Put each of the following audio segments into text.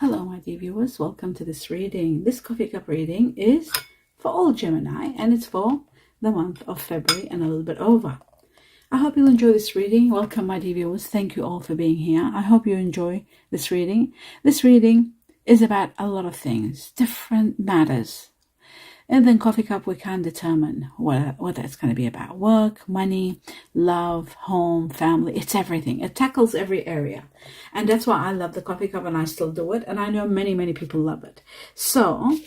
Hello, my dear viewers. Welcome to this reading. This coffee cup reading is for all Gemini, and it's for the month of February and a little bit over. I hope you'll enjoy this reading. Welcome, my dear viewers. Thank you all for being here. I hope you enjoy this reading. This reading is about a lot of things, different matters. And then Coffee Cup, we can determine whether it's going to be about work, money, love, home, family. It's everything. It tackles every area. And that's why I love the Coffee Cup, and I still do it. And I know many, many people love it. So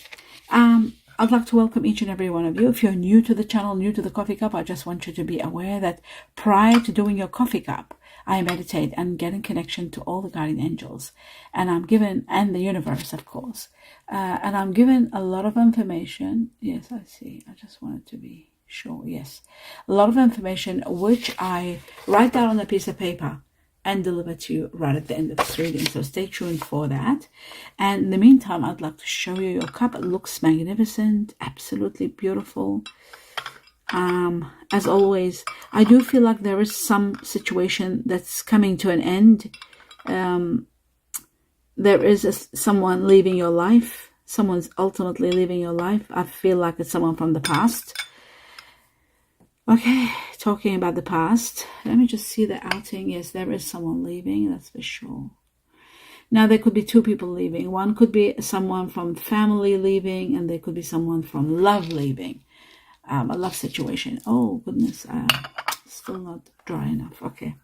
I'd like to welcome each and every one of you. If you're new to the channel, new to the Coffee Cup, I just want you to be aware that prior to doing your Coffee Cup, I meditate and get in connection to all the guardian angels. And I'm given, and the universe, of course. And I'm given a lot of information. Yes, I see. I just wanted to be sure. Yes. A lot of information which I write down on a piece of paper and deliver to you right at the end of this reading. So stay tuned for that. And in the meantime, I'd like to show you your cup. It looks magnificent. Absolutely beautiful. As always, I do feel like there is some situation that's coming to an end. There is someone leaving your life. Someone's ultimately leaving your life. I feel like it's someone from the past. Okay, talking about the past. Let me just see the outing. Yes, there is someone leaving, that's for sure. Now, there could be two people leaving. One could be someone from family leaving, and there could be someone from love leaving. A love situation. Oh, goodness. Still not dry enough. Okay.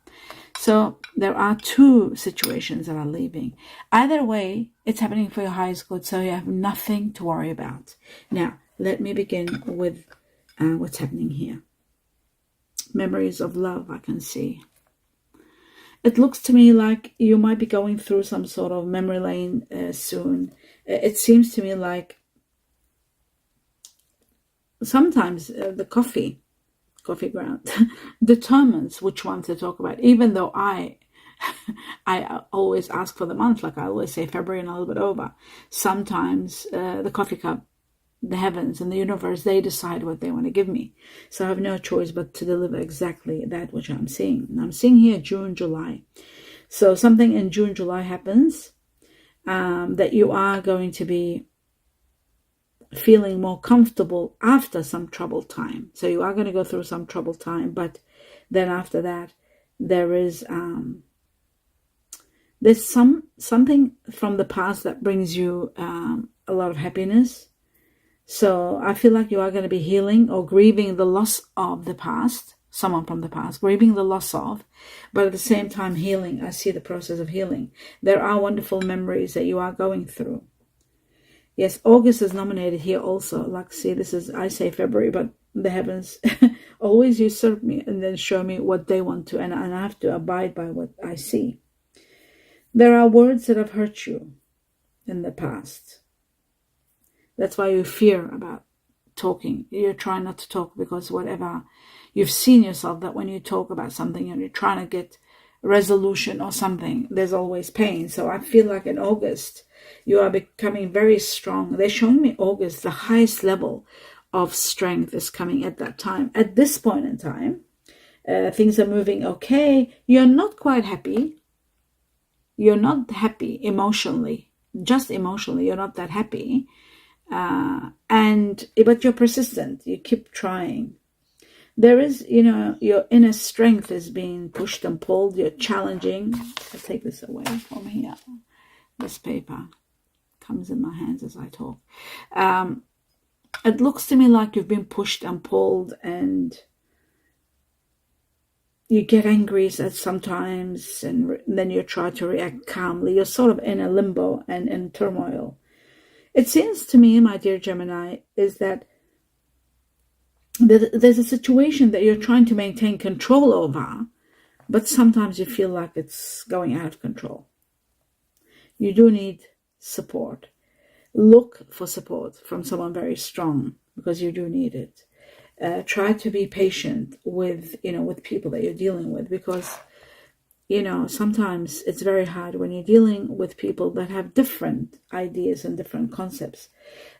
So there are two situations that are leaving. Either way, it's happening for your highest good, so you have nothing to worry about. Now, let me begin with what's happening here. Memories of love, I can see. It looks to me like you might be going through some sort of memory lane soon. It seems to me like sometimes the coffee ground determines which one to talk about, even though I always ask for the month, like I always say February and a little bit over. Sometimes the coffee cup, the heavens and the universe, they decide what they want to give me. So I have no choice but to deliver exactly that which I'm seeing. And I'm seeing here June, July. So something in June, July happens that you are going to be feeling more comfortable after some troubled time. So you are going to go through some troubled time, but then after that, there is there's something from the past that brings you a lot of happiness. So I feel like you are going to be healing or grieving the loss of the past, someone from the past, grieving the loss of, but at the same time healing. I see the process of healing. There are wonderful memories that you are going through. Yes, August is nominated here also. Like, see, this is, I say February, but the heavens always usurp me and then show me what they want to, and I have to abide by what I see. There are words that have hurt you in the past. That's why you fear about talking. You're trying not to talk because whatever, you've seen yourself that when you talk about something and you're trying to get resolution or something, there's always pain. So I feel like in August, you are becoming very strong. They're showing me August, the highest level of strength is coming at that time. At this point in time, things are moving okay. You're not quite happy. You're not happy emotionally, just emotionally. You're not that happy. But you're persistent. You keep trying. There is, your inner strength is being pushed and pulled. You're challenging. I'll take this away from here. This paper comes in my hands as I talk. It looks to me like you've been pushed and pulled, and you get angry at sometimes, and then you try to react calmly. You're sort of in a limbo and in turmoil. It seems to me, my dear Gemini, is that there's a situation that you're trying to maintain control over, but sometimes you feel like it's going out of control. You do need support. Look for support from someone very strong, because you do need it. Try to be patient with people that you're dealing with, because sometimes it's very hard when you're dealing with people that have different ideas and different concepts.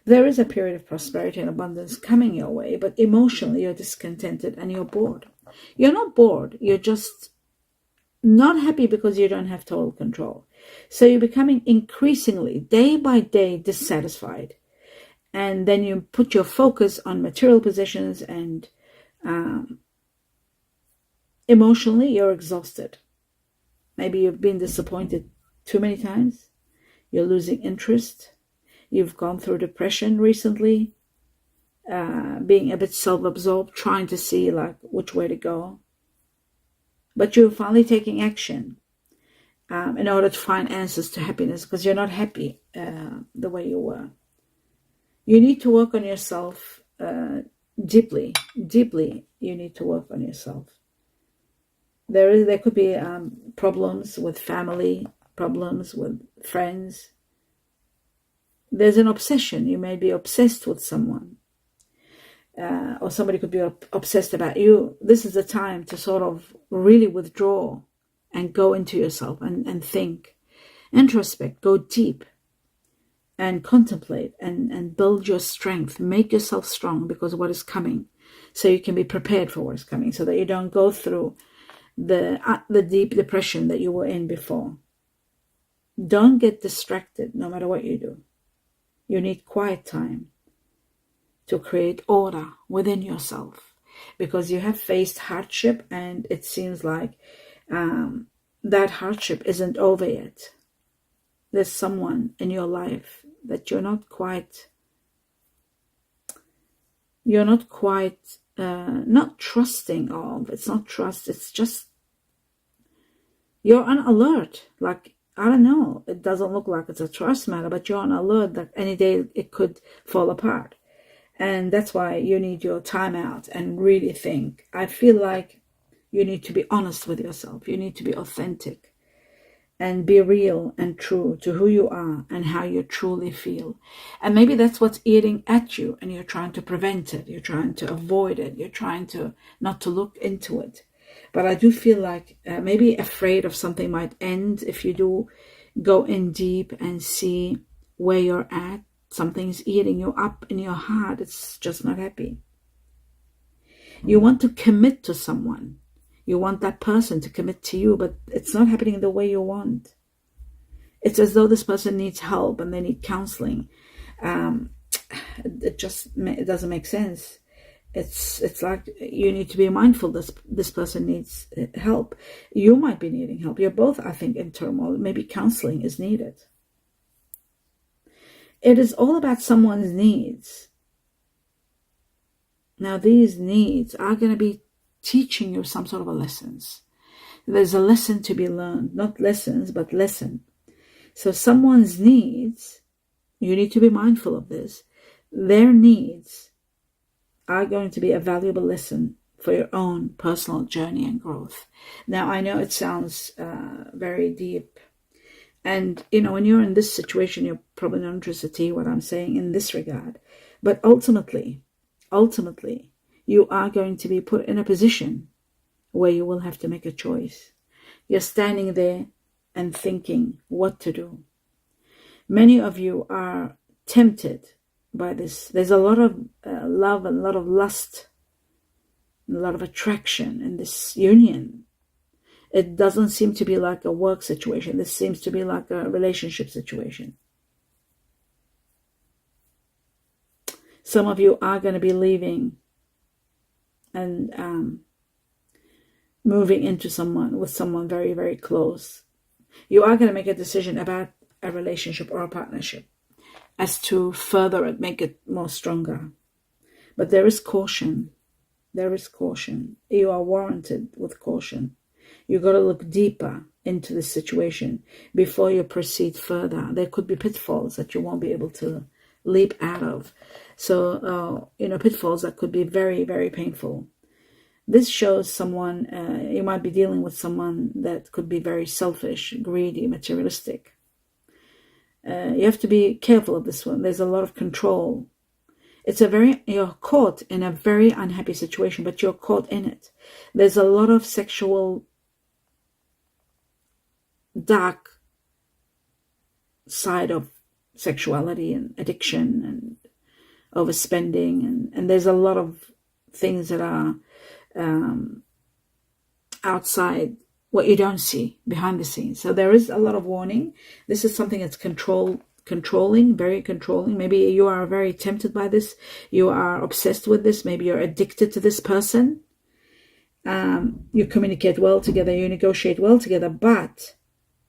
There is a period of prosperity and abundance coming your way, but emotionally you're discontented and you're bored. You're not bored. You're just not happy because you don't have total control. So you're becoming increasingly, day by day, dissatisfied. And then you put your focus on material possessions, and emotionally, you're exhausted. Maybe you've been disappointed too many times. You're losing interest. You've gone through depression recently, being a bit self-absorbed, trying to see like which way to go. But you're finally taking action in order to find answers to happiness, because you're not happy the way you were. You need to work on yourself deeply. Deeply, you need to work on yourself. There could be problems with family, problems with friends. There's an obsession. You may be obsessed with someone, or somebody could be obsessed about you. This is the time to sort of really withdraw and go into yourself and think, introspect, go deep, and contemplate and build your strength. Make yourself strong because of what is coming, so you can be prepared for what is coming, so that you don't go through the deep depression that you were in before. Don't get distracted no matter what you do. You need quiet time to create order within yourself, because you have faced hardship, and it seems like that hardship isn't over yet. There's someone in your life that you're not quite not trusting of. It's not trust, it's just you're on alert. Like, I don't know, it doesn't look like it's a trust matter, but you're on alert that any day it could fall apart. And that's why you need your time out and really think. I feel like you need to be honest with yourself. You need to be authentic and be real and true to who you are and how you truly feel. And maybe that's what's eating at you, and you're trying to prevent it. You're trying to avoid it. You're trying to not to look into it. But I do feel like maybe afraid of something might end if you do go in deep and see where you're at. Something's eating you up in your heart. It's just not happy. You want to commit to someone. You want that person to commit to you, but it's not happening the way you want. It's as though this person needs help and they need counseling. It doesn't make sense. It's like you need to be mindful this person needs help. You might be needing help. You're both, I think, in turmoil. Maybe counseling is needed. It is all about someone's needs. Now, these needs are going to be teaching you some sort of a lessons. There's a lesson to be learned. Not lessons, but lesson. So someone's needs, you need to be mindful of this. Their needs are going to be a valuable lesson for your own personal journey and growth. Now, I know it sounds very deep. And, when you're in this situation, you're probably not interested to hear what I'm saying in this regard. But ultimately, you are going to be put in a position where you will have to make a choice. You're standing there and thinking what to do. Many of you are tempted by this. There's a lot of love and a lot of lust, and a lot of attraction in this union. It doesn't seem to be like a work situation. This seems to be like a relationship situation. Some of you are going to be leaving and moving into someone very, very close. You are going to make a decision about a relationship or a partnership as to further it, make it more stronger. But there is caution. There is caution. You are warranted with caution. You got to look deeper into the situation before you proceed further. There could be pitfalls that you won't be able to leap out of. So, pitfalls that could be very, very painful. This shows someone, you might be dealing with someone that could be very selfish, greedy, materialistic. You have to be careful of this one. There's a lot of control. You're caught in a very unhappy situation, but you're caught in it. There's a lot of sexual dark side of sexuality and addiction and overspending, and there's a lot of things that are outside what you don't see behind the scenes. So there is a lot of warning. This is something that's controlling, very controlling. Maybe you are very tempted by this. You are obsessed with this. Maybe you're addicted to this person. You communicate well together. You negotiate well together, but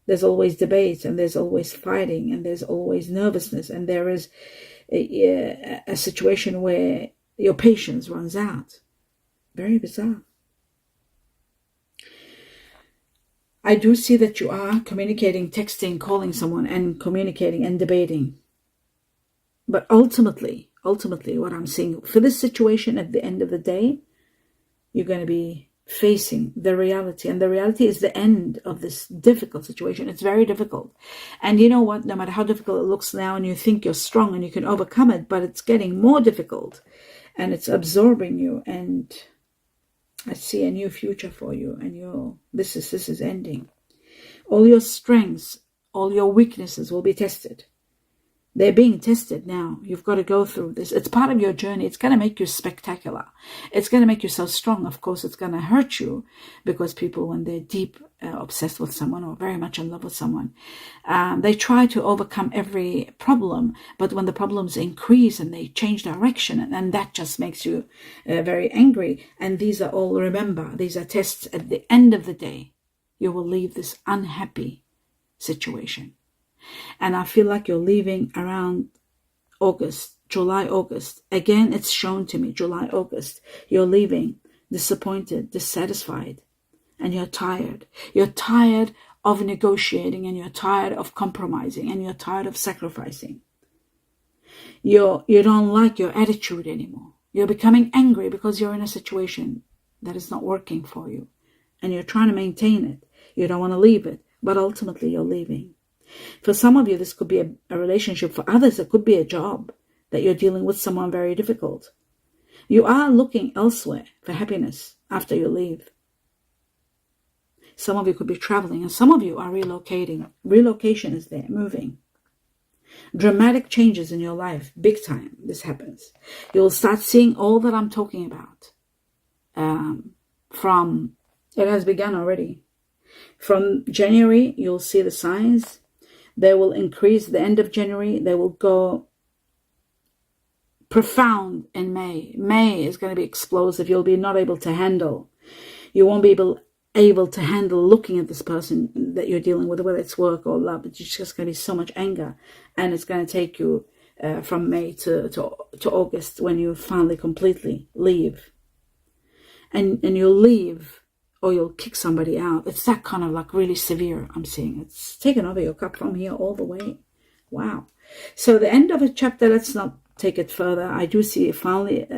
there's always debate, and there's always fighting, and there's always nervousness, and there is a situation where your patience runs out. Very bizarre. I do see that you are communicating, texting, calling someone, and communicating and debating. But ultimately, what I'm seeing for this situation at the end of the day, you're going to be facing the reality. And the reality is the end of this difficult situation. It's very difficult. And you know what? No matter how difficult it looks now, and you think you're strong and you can overcome it, but it's getting more difficult. And it's absorbing you. And I see a new future for you. And this is ending. All your strengths, all your weaknesses will be tested. They're being tested now. You've got to go through this. It's part of your journey. It's going to make you spectacular. It's going to make you so strong. Of course, it's going to hurt you, because people, when they're deep obsessed with someone or very much in love with someone, they try to overcome every problem. But when the problems increase and they change direction, and that just makes you very angry. And these are all, remember, these are tests. At the end of the day, you will leave this unhappy situation. And I feel like you're leaving around July, August. Again, it's shown to me, July, August. You're leaving disappointed, dissatisfied, and you're tired. You're tired of negotiating, and you're tired of compromising, and you're tired of sacrificing. You don't like your attitude anymore. You're becoming angry because you're in a situation that is not working for you, and you're trying to maintain it. You don't want to leave it, but ultimately you're leaving. For some of you, this could be a relationship. For others, it could be a job that you're dealing with someone very difficult. You are looking elsewhere for happiness after you leave. Some of you could be traveling, and some of you are relocating. Relocation is there, moving. Dramatic changes in your life, big time, this happens. You'll start seeing all that I'm talking about. It has begun already. From January, you'll see the signs. They will increase. The end of January, they will go profound in May. May is going to be explosive. You'll be not able to handle. You won't be able to handle looking at this person that you're dealing with, whether it's work or love. It's just going to be so much anger. And it's going to take you from May to August, when you finally completely leave. And you'll leave, or you'll kick somebody out. It's that kind of like really severe, I'm seeing. It's taken over your cup from here all the way. Wow. So the end of a chapter, let's not take it further. I do see finally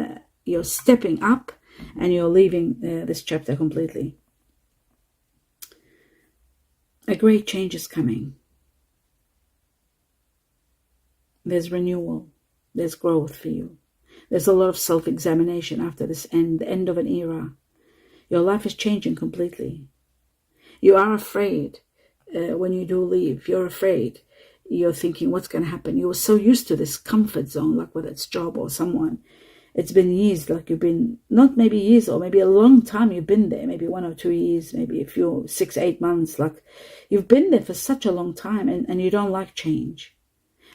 you're stepping up, and you're leaving this chapter completely. A great change is coming. There's renewal. There's growth for you. There's a lot of self-examination after this end, the end of an era. Your life is changing completely. You are afraid when you do leave. You're afraid. You're thinking, what's going to happen? You were so used to this comfort zone, like whether it's job or someone. It's been years, like you've been, not maybe years, or maybe a long time you've been there, maybe 1 or 2 years, maybe a few, 6, 8 months. Like you've been there for such a long time, and you don't like change.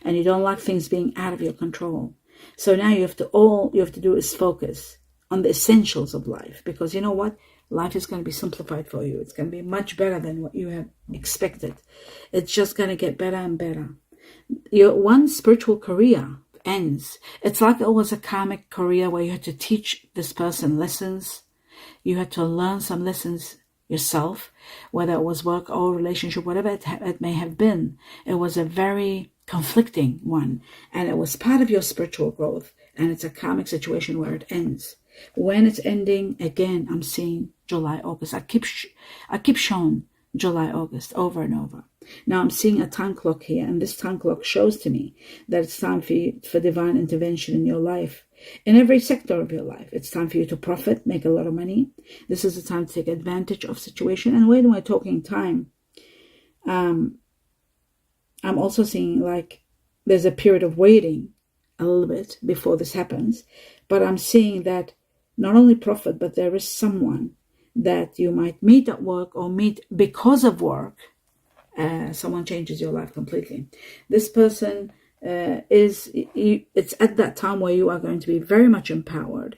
And you don't like things being out of your control. So now all you have to do is focus on the essentials of life, because you know what? Life is going to be simplified for you. It's going to be much better than what you have expected. It's just going to get better and better. Your one spiritual career ends. It's like it was a karmic career where you had to teach this person lessons. You had to learn some lessons yourself, whether it was work or relationship, whatever it may have been. It was a very conflicting one, and it was part of your spiritual growth, and it's a karmic situation where it ends. When it's ending, again, I'm seeing July, August. I keep showing July, August over and over. Now I'm seeing a time clock here, and this time clock shows to me that it's time for divine intervention in your life, in every sector of your life. It's time for you to profit, make a lot of money. This is the time to take advantage of situation. And when we're talking time, I'm also seeing like there's a period of waiting a little bit before this happens, but I'm seeing that not only profit, but there is someone that you might meet at work or meet because of work. Someone changes your life completely. This person it's at that time where you are going to be very much empowered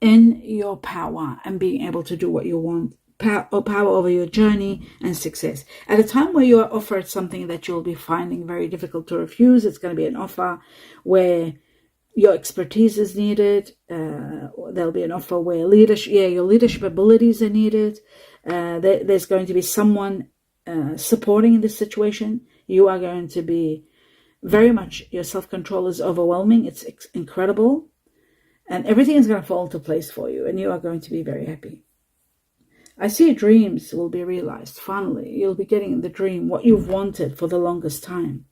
in your power and being able to do what you want, power over your journey and success. At a time where you are offered something that you'll be finding very difficult to refuse, it's going to be an offer where your expertise is needed. There'll be an offer where your leadership abilities are needed. There's going to be someone supporting in this situation. You are going to be very much, your self-control is overwhelming. It's incredible. And everything is going to fall into place for you. And you are going to be very happy. I see dreams will be realized. Finally, you'll be getting the dream, what you've wanted for the longest time.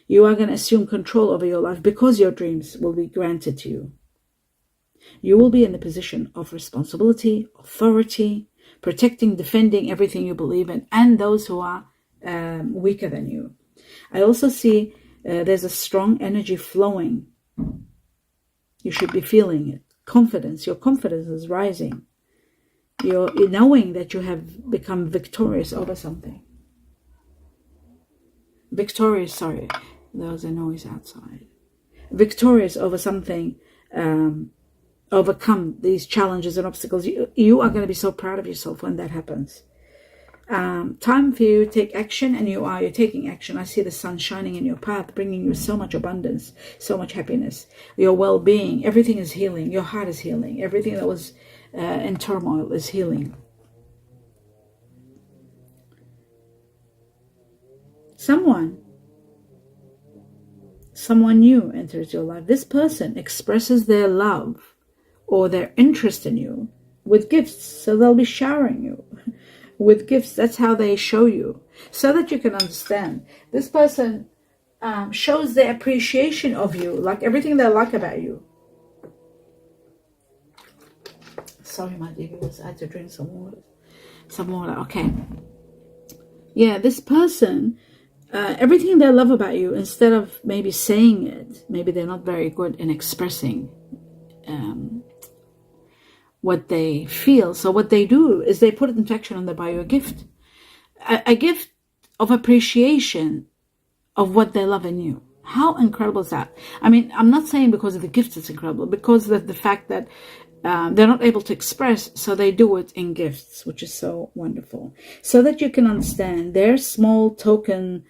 You are going to assume control over your life because your dreams will be granted to you. You will be in the position of responsibility, authority, protecting, defending everything you believe in, and those who are weaker than you. I also see there's a strong energy flowing. You should be feeling it. Confidence. Your confidence is rising. You're knowing that you have become victorious over something. There was a noise outside. Victorious over something. Overcome these challenges and obstacles. You are going to be so proud of yourself when that happens. Time for you to take action, and you're taking action. I see the sun shining in your path, bringing you so much abundance, so much happiness, your well-being. Everything is healing. Your heart is healing. Everything that was in turmoil is healing. Someone new enters your life. This person expresses their love or their interest in you with gifts. So they'll be showering you with gifts. That's how they show you, so that you can understand. This person shows their appreciation of you, like everything they like about you. Sorry, my dear viewers, I had to drink some water. Okay. Yeah, this person, everything they love about you, instead of maybe saying it, maybe they're not very good in expressing what they feel. So what they do is they put it into action and they buy you a gift. A gift of appreciation of what they love in you. How incredible is that? I mean, I'm not saying because of the gifts it's incredible, because of the fact that they're not able to express, so they do it in gifts, which is so wonderful. So that you can understand, their small tokens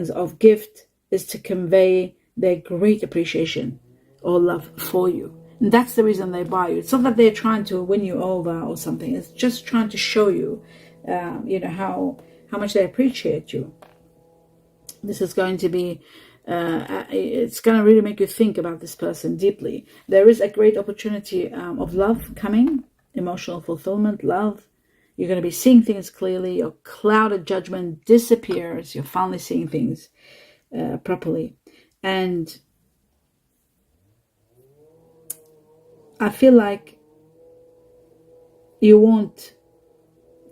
of gift is to convey their great appreciation or love for you. And that's the reason they buy you. It's not that they're trying to win you over or something. It's just trying to show you, how much they appreciate you. This is going to be, it's going to really make you think about this person deeply. There is a great opportunity of love coming, emotional fulfillment, love. You're going to be seeing things clearly. Your clouded judgment disappears. You're finally seeing things properly. And I feel like you won't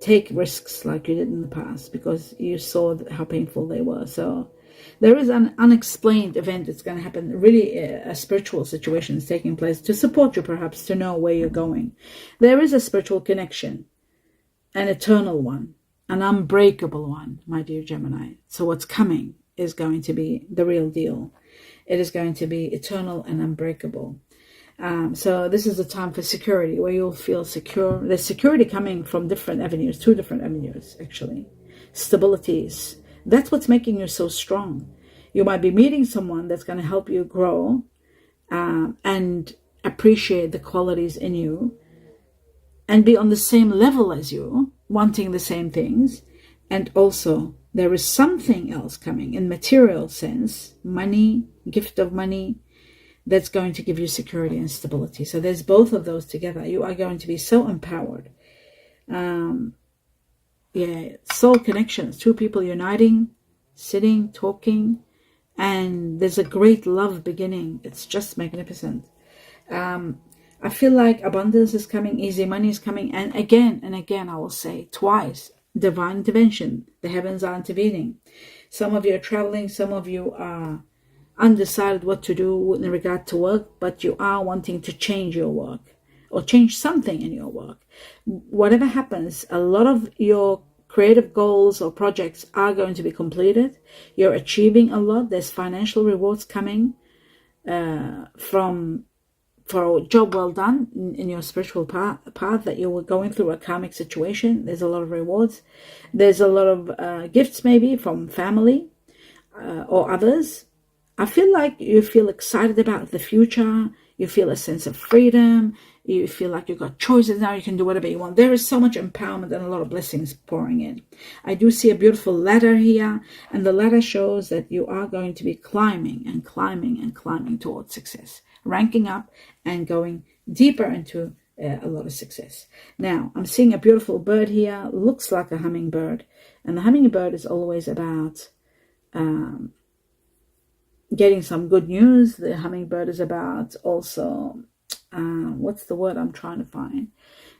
take risks like you did in the past because you saw how painful they were. So there is an unexplained event that's going to happen, really a spiritual situation is taking place to support you, perhaps to know where you're going. There is a spiritual connection, an eternal one, an unbreakable one, my dear Gemini. So what's coming is going to be the real deal. It is going to be eternal and unbreakable. So this is a time for security, where you'll feel secure. There's security coming from different avenues, 2 different avenues, actually. Stabilities. That's what's making you so strong. You might be meeting someone that's going to help you grow and appreciate the qualities in you and be on the same level as you, wanting the same things. And also, there is something else coming in material sense, money, gift of money, that's going to give you security and stability. So there's both of those together. You are going to be so empowered. Soul connections, 2 people uniting, sitting, talking, and there's a great love beginning. It's just magnificent. I feel like abundance is coming, easy money is coming, and again, I will say twice, divine intervention. The heavens are intervening. Some of you are traveling, some of you are undecided what to do in regard to work, but you are wanting to change your work, or change something in your work. Whatever happens, a lot of your creative goals or projects are going to be completed. You're achieving a lot. There's financial rewards coming for a job well done in your spiritual path that you were going through a karmic situation. There's a lot of rewards. There's a lot of gifts maybe from family or others. I feel like you feel excited about the future. You feel a sense of freedom. You feel like you've got choices now. You can do whatever you want. There is so much empowerment and a lot of blessings pouring in. I do see a beautiful ladder here, and the ladder shows that you are going to be climbing and climbing and climbing towards success, ranking up and going deeper into a lot of success. Now, I'm seeing a beautiful bird here. Looks like a hummingbird, and the hummingbird is always about getting some good news. The hummingbird is about also, what's the word I'm trying to find?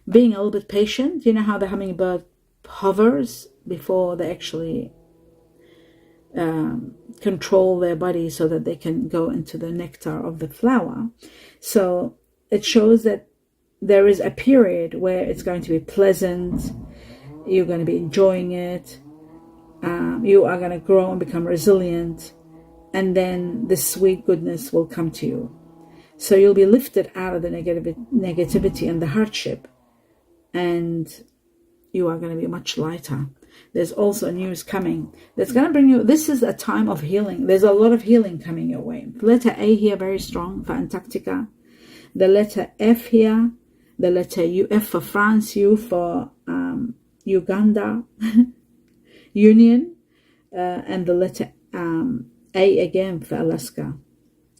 Being a little bit patient. You know how the hummingbird hovers before they actually control their body so that they can go into the nectar of the flower. So it shows that there is a period where it's going to be pleasant. You're going to be enjoying it. You are going to grow and become resilient. And then the sweet goodness will come to you. So you'll be lifted out of the negativity and the hardship. And you are going to be much lighter. There's also news coming that's going to bring you, this is a time of healing. There's a lot of healing coming your way. The letter A here, very strong for Antarctica. The letter F here. The letter U, F for France, U for Uganda, Union. And the letter A again for Alaska.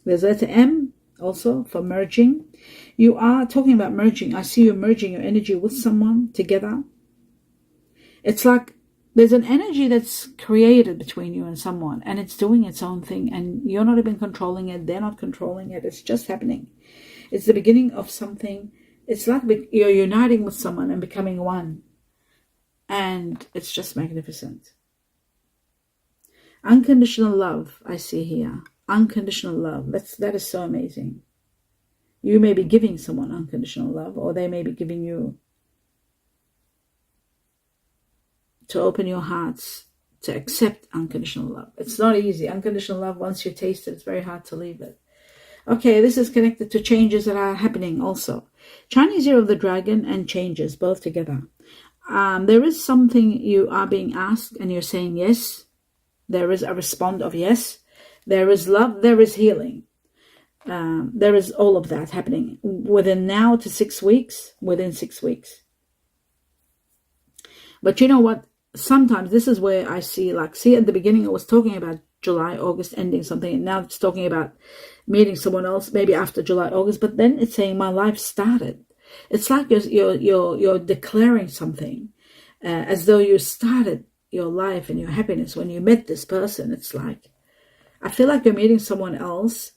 There's letter M also for merging. You are talking about merging. I see you merging your energy with someone together. It's like there's an energy that's created between you and someone, and it's doing its own thing, and you're not even controlling it. They're not controlling it. It's just happening. It's the beginning of something. It's like you're uniting with someone and becoming one, and it's just magnificent. Unconditional love, I see here. Unconditional love. That is so amazing. You may be giving someone unconditional love, or they may be giving you, to open your hearts to accept unconditional love. It's not easy. Unconditional love, once you taste it, it's very hard to leave it. Okay, this is connected to changes that are happening also. Chinese Year of the Dragon and changes, both together. There is something you are being asked and you're saying yes. There is a response of yes. There is love. There is healing. There is all of that happening within now to 6 weeks, within 6 weeks. But you know what? Sometimes this is where I see, at the beginning it was talking about July, August ending something, and now it's talking about meeting someone else maybe after July, August, but then it's saying my life started. It's like you're declaring something as though you started your life and your happiness when you met this person. It's like, I feel like you're meeting someone else,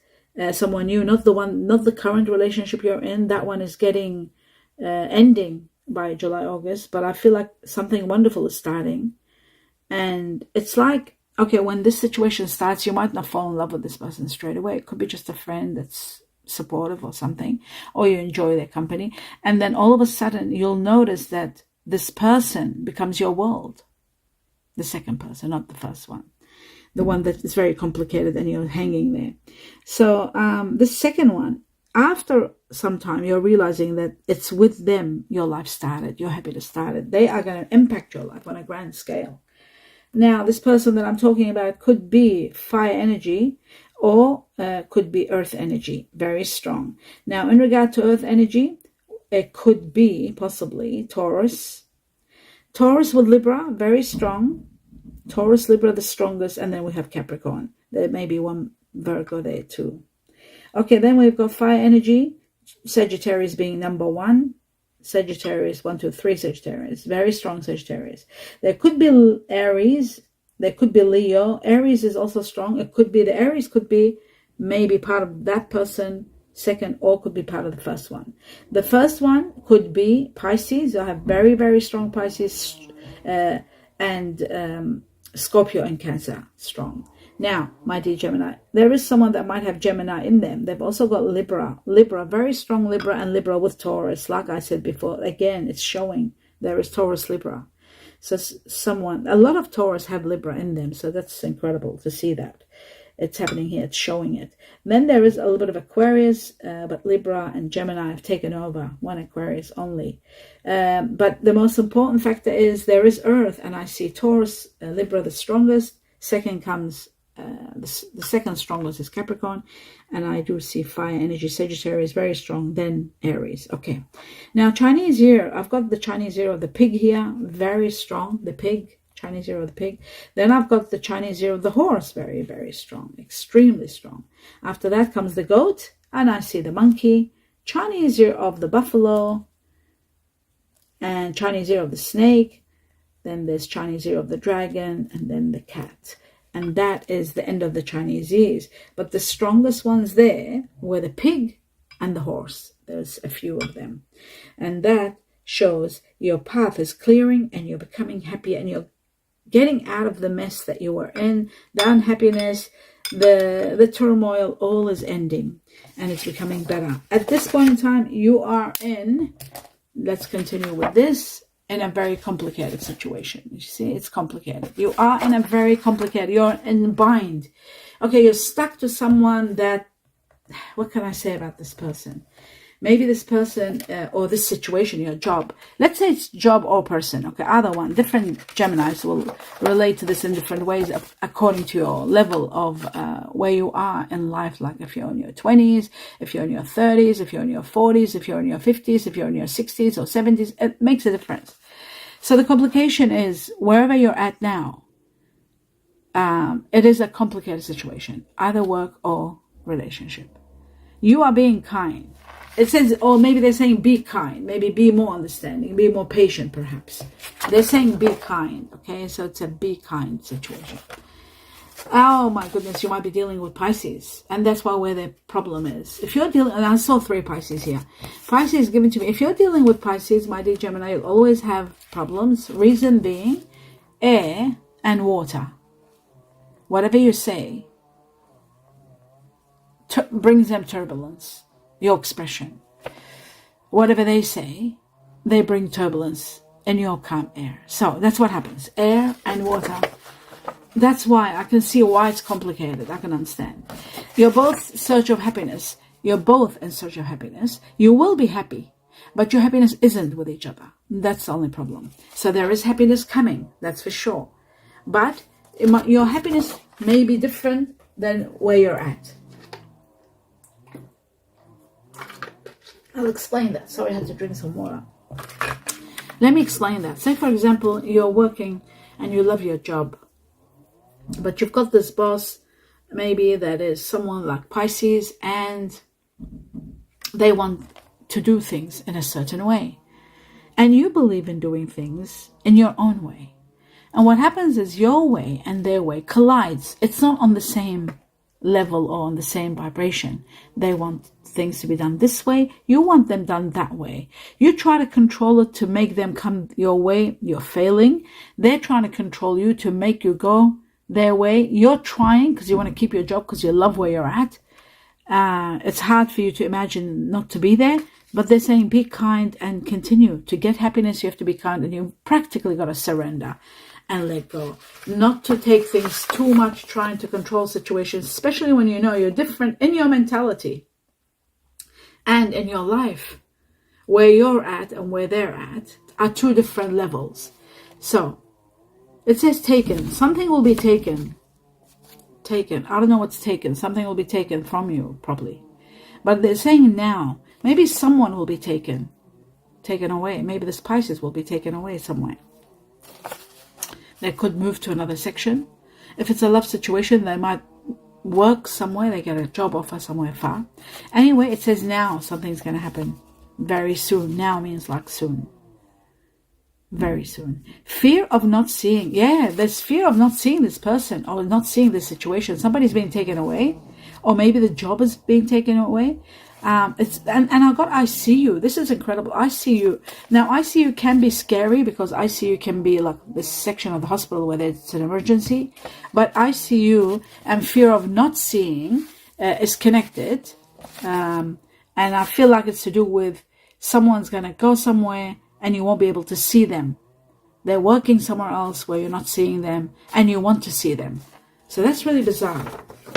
someone new, not the current relationship you're in. That one is getting ending by July, August, but I feel like something wonderful is starting. And it's like, okay, when this situation starts, you might not fall in love with this person straight away. It could be just a friend that's supportive or something, or you enjoy their company. And then all of a sudden you'll notice that this person becomes your world. The second person, not the first one. The one that is very complicated and you're hanging there. So the second one, after some time, you're realizing that it's with them your life started. You're happy to start it. They are going to impact your life on a grand scale. Now, this person that I'm talking about could be fire energy or could be earth energy, very strong. Now, in regard to earth energy, it could be possibly Taurus. Taurus with Libra, very strong. Taurus, Libra, the strongest. And then we have Capricorn. There may be one Virgo there too. Okay, then we've got fire energy. Sagittarius being number one. Sagittarius, 1, 2, 3 Sagittarius. Very strong Sagittarius. There could be Aries. There could be Leo. Aries is also strong. It could be, the Aries could be maybe part of that person, second, or could be part of the first one. The first one could be Pisces. I have very, very strong Pisces and Scorpio and Cancer, strong. Now, my dear Gemini, there is someone that might have Gemini in them. They've also got Libra. Libra, very strong Libra, and Libra with Taurus. Like I said before, again, it's showing there is Taurus Libra. So a lot of Taurus have Libra in them. So that's incredible to see that. It's happening here. It's showing it. Then there is a little bit of Aquarius, but Libra and Gemini have taken over. One Aquarius only. But the most important factor is there is Earth, and I see Taurus, Libra the strongest. Second comes, the second strongest is Capricorn, and I do see fire energy. Sagittarius very strong, then Aries. Okay. Now, Chinese year, I've got the Chinese year of the pig here, very strong, the pig. Chinese year of the pig. Then I've got the Chinese year of the horse, very, very strong, extremely strong. After that comes the goat, and I see the monkey, Chinese year of the buffalo, and Chinese year of the snake. Then there's Chinese year of the dragon, and then the cat. And that is the end of the Chinese years. But the strongest ones there were the pig and the horse. There's a few of them. And that shows your path is clearing, and you're becoming happy, and you're getting out of the mess that you were in, the unhappiness, the turmoil, all is ending, and it's becoming better. At this point in time, you are in, let's continue with this, in a very complicated situation. You see, it's complicated. You are in a very complicated, you're in bind. Okay, you're stuck to someone that, what can I say about this person? Maybe this person or this situation, your job. Let's say it's job or person. Okay, either one. Different Geminis will relate to this in different ways according to your level of where you are in life. Like if you're in your 20s, if you're in your 30s, if you're in your 40s, if you're in your 50s, if you're in your 60s or 70s, it makes a difference. So the complication is wherever you're at now, it is a complicated situation, either work or relationship. You are being kind. It says, or maybe they're saying be kind, maybe be more understanding, be more patient perhaps. They're saying be kind, okay? So it's a be kind situation. Oh my goodness, you might be dealing with Pisces. And that's where the problem is. If you're dealing, and I saw 3 Pisces here. Pisces is given to me. If you're dealing with Pisces, my dear Gemini, you'll always have problems. Reason being air and water. Whatever you say brings them turbulence. Your expression. Whatever they say, they bring turbulence in your calm air. So that's what happens. Air and water. That's why I can see why it's complicated. I can understand. You're both in search of happiness. You're both in search of happiness. You will be happy, but your happiness isn't with each other. That's the only problem. So there is happiness coming. That's for sure. But your happiness may be different than where you're at. I'll explain that. Sorry, I had to drink some water. Let me explain that. Say, for example, you're working and you love your job, but you've got this boss, maybe that is someone like Pisces, and they want to do things in a certain way. And you believe in doing things in your own way. And what happens is your way and their way collides. It's not on the same level or on the same vibration. They want things to be done this way, you want them done that way. You try to control it to make them come your way, you're failing. They're trying to control you to make you go their way. You're trying because you want to keep your job because you love where you're at. It's hard for you to imagine not to be there, but they're saying be kind and continue. To get happiness, you have to be kind, and you practically got to surrender and let go. Not to take things too much, trying to control situations, especially when you know you're different in your mentality and in your life. Where you're at and where they're at are 2 different levels. So it says taken. Something will be taken. Taken. I don't know what's taken. Something will be taken from you, probably. But they're saying now, maybe someone will be taken away. Maybe this Pisces will be taken away somewhere. They could move to another section. If it's a love situation, they might work somewhere. They get a job offer somewhere far. Anyway, it says now something's going to happen very soon. Now means like soon. Very soon. Fear of not seeing. Yeah, there's fear of not seeing this person or not seeing this situation. Somebody's being taken away. Or maybe the job is being taken away. and I got ICU. This is incredible. ICU. Now, ICU can be scary because ICU can be like this section of the hospital where it's an emergency. But ICU and fear of not seeing is connected. And I feel like it's to do with someone's going to go somewhere and you won't be able to see them. They're working somewhere else where you're not seeing them and you want to see them. So that's really bizarre.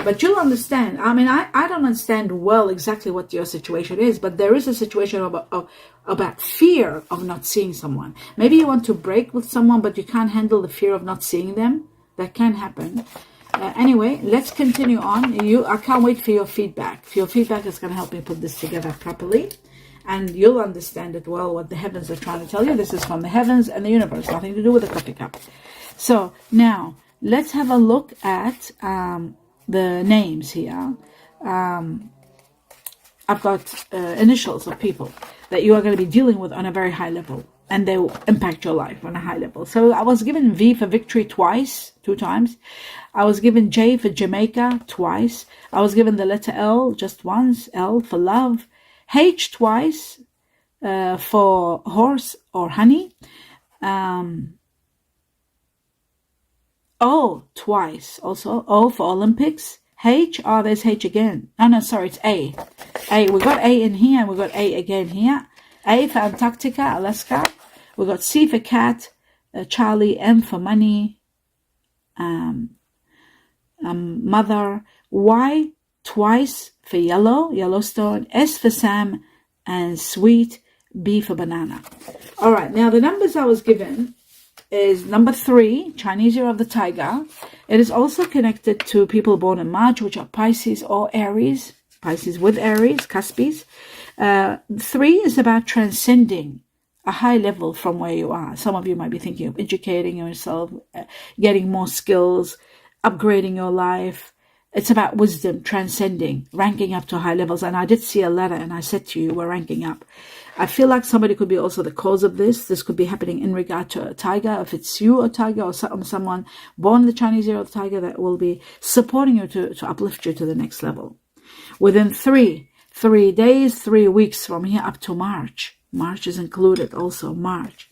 But you'll understand. I mean, I don't understand well exactly what your situation is, but there is a situation about fear of not seeing someone. Maybe you want to break with someone, but you can't handle the fear of not seeing them. That can happen. Anyway, let's continue on. I can't wait for your feedback. Your feedback is going to help me put this together properly. And you'll understand it well, what the heavens are trying to tell you. This is from the heavens and the universe. Nothing to do with the coffee cup. So now, let's have a look at the names here. I've got initials of people that you are going to be dealing with on a very high level, and they will impact your life on a high level. So I was given V for victory twice, 2 times. I was given J for Jamaica twice. I was given the letter L just once, L for love. H twice for horse or honey. O twice also. O for Olympics. H, there's H again. No, sorry, it's A. A, we got A in here and we got A again here. A for Antarctica, Alaska. We got C for cat, Charlie. M for money, mother. Y twice for yellow, Yellowstone. S for Sam and sweet. B for banana. All right, now the numbers I was given is number 3, Chinese Year of the Tiger. It is also connected to people born in March, which are Pisces or Aries. Pisces with Aries, cuspies. 3 is about transcending a high level from where you are. Some of you might be thinking of educating yourself, getting more skills, upgrading your life. It's about wisdom, transcending, ranking up to high levels. And I did see a letter and I said to you, we're ranking up. I feel like somebody could be also the cause of this. This could be happening in regard to a tiger. If it's you, a tiger, or someone born in the Chinese Year of the Tiger, that will be supporting you to uplift you to the next level. Within 3 days, 3 weeks from here up to March. March is included also, March.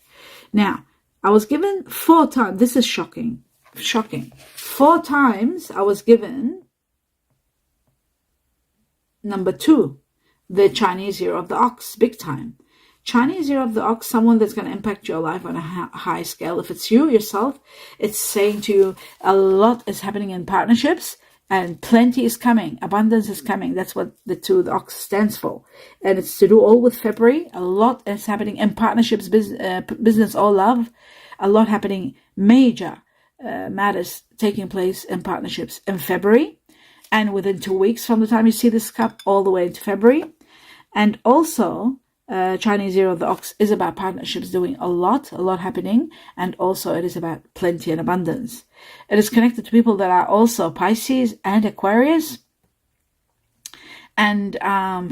Now, I was given 4 times. This is shocking. 4 times I was given number 2. The Chinese Year of the Ox, big time. Chinese Year of the Ox, someone that's going to impact your life on a high scale. If it's you, yourself, it's saying to you a lot is happening in partnerships and plenty is coming. Abundance is coming. That's what the Ox stands for. And it's to do all with February. A lot is happening in partnerships, business or love. A lot happening, major matters taking place in partnerships in February. And within 2 weeks from the time you see this cup all the way into February. And also, Chinese Year of the Ox is about partnerships doing a lot happening. And also it is about plenty and abundance. It is connected to people that are also Pisces and Aquarius. And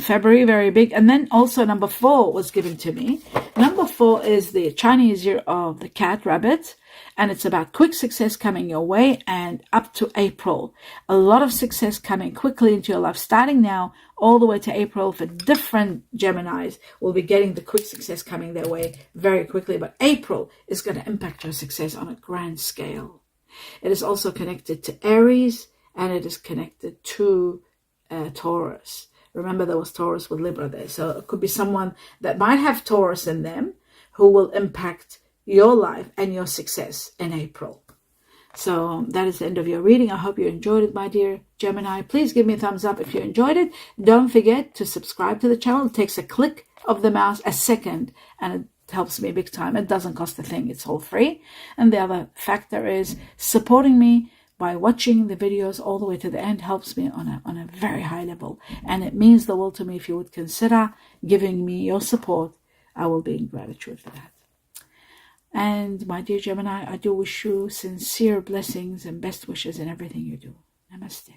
February, very big. And then also number 4 was given to me. Number 4 is the Chinese Year of the Cat, Rabbit. And it's about quick success coming your way and up to April. A lot of success coming quickly into your life, starting now all the way to April. For different Geminis will be getting the quick success coming their way very quickly. But April is going to impact your success on a grand scale. It is also connected to Aries and it is connected to Taurus. Remember, there was Taurus with Libra there. So it could be someone that might have Taurus in them who will impact your life and your success in April. So that is the end of your reading. I hope you enjoyed it, my dear Gemini. Please give me a thumbs up if you enjoyed it. Don't forget to subscribe to the channel. It takes a click of the mouse, a second, and it helps me big time. It doesn't cost a thing. It's all free. And the other factor is supporting me by watching the videos all the way to the end helps me on a very high level. And it means the world to me if you would consider giving me your support. I will be in gratitude for that. And my dear Gemini, I do wish you sincere blessings and best wishes in everything you do. Namaste.